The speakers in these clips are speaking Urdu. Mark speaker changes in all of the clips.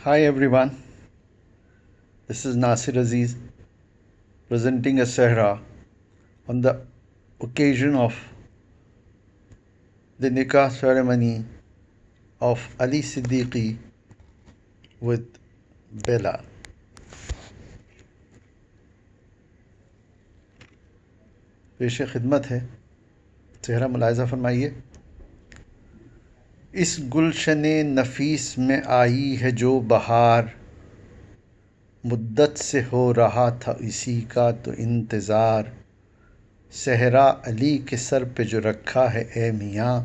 Speaker 1: Hi everyone, this is Nasir Aziz presenting a Sehra on the occasion of the nikah ceremony of Ali Siddiqui with Bella. پیش خدمت ہے، سہرا ملاحظہ فرمائیے۔ اس گلشن نفیس میں آئی ہے جو بہار، مدت سے ہو رہا تھا اسی کا تو انتظار، صحرا علی کے سر پہ جو رکھا ہے اے میاں،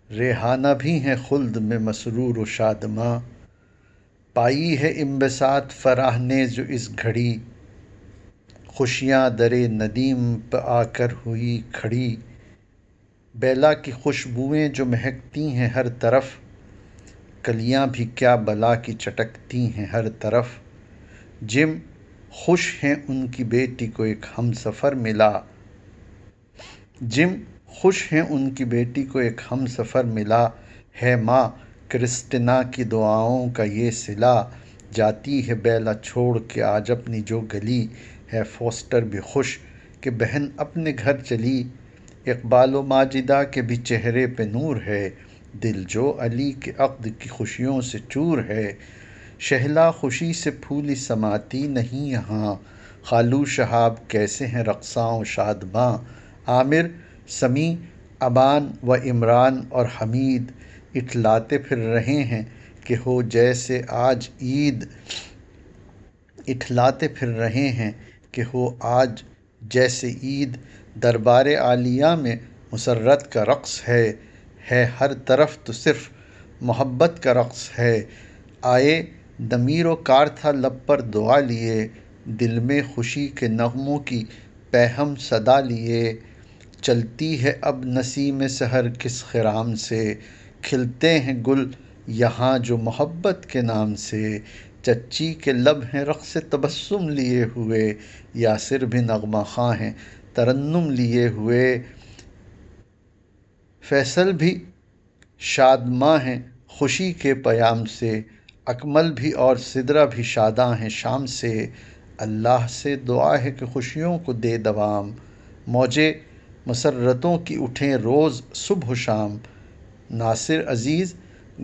Speaker 1: ریحانہ بھی ہیں خلد میں مسرور و شادماں، پائی ہے انبساط فراہ نے جو اس گھڑی، خوشیاں درے ندیم پہ آ کر ہوئی کھڑی، بیلا کی خوشبوئیں جو مہکتی ہیں ہر طرف، کلیاں بھی کیا بلا کی چٹکتی ہیں ہر طرف، جم خوش ہیں ان کی بیٹی کو ایک ہم سفر ملا، ہے ماں کرسٹینا کی دعاؤں کا یہ صلہ، جاتی ہے بیلا چھوڑ کے آج اپنی جو گلی، ہے فوسٹر بھی خوش کہ بہن اپنے گھر چلی، اقبال و ماجدہ کے بھی چہرے پہ نور ہے، دل جو علی کے عقد کی خوشیوں سے چور ہے، شہلا خوشی سے پھولی سماتی نہیں یہاں، خالو شہاب کیسے ہیں رقصاں و شادماں، عامر سمیع ابان و عمران اور حمید اٹھلاتے پھر رہے ہیں کہ ہو جیسے آج عید، دربار عالیہ میں مسرت کا رقص ہے ہر طرف تو صرف محبت کا رقص ہے، آئے دمیر و کار تھا لب پر دعا لیے، دل میں خوشی کے نغموں کی پیہم صدا لیے، چلتی ہے اب نسیم سحر کس خرام سے، کھلتے ہیں گل یہاں جو محبت کے نام سے، چچی کے لب ہیں رقص تبسم لیے ہوئے، یاسر بھی نغمہ خواں ہیں ترنم لیے ہوئے، فیصل بھی شادماں ہیں خوشی کے پیام سے، اکمل بھی اور سدرہ بھی شاداں ہیں شام سے، اللہ سے دعا ہے کہ خوشیوں کو دے دوام، موجیں مسرتوں کی اٹھیں روز صبح و شام، ناصر عزیز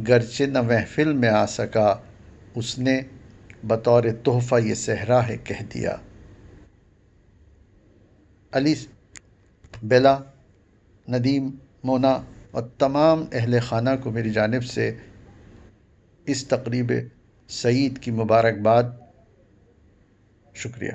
Speaker 1: گرچہ نہ محفل میں آ سکا، اس نے بطور تحفہ یہ صحرا ہے کہہ دیا۔ علی، بیلا، ندیم، مونا اور تمام اہل خانہ کو میری جانب سے اس تقریب سعید کی مبارکباد۔ شکریہ۔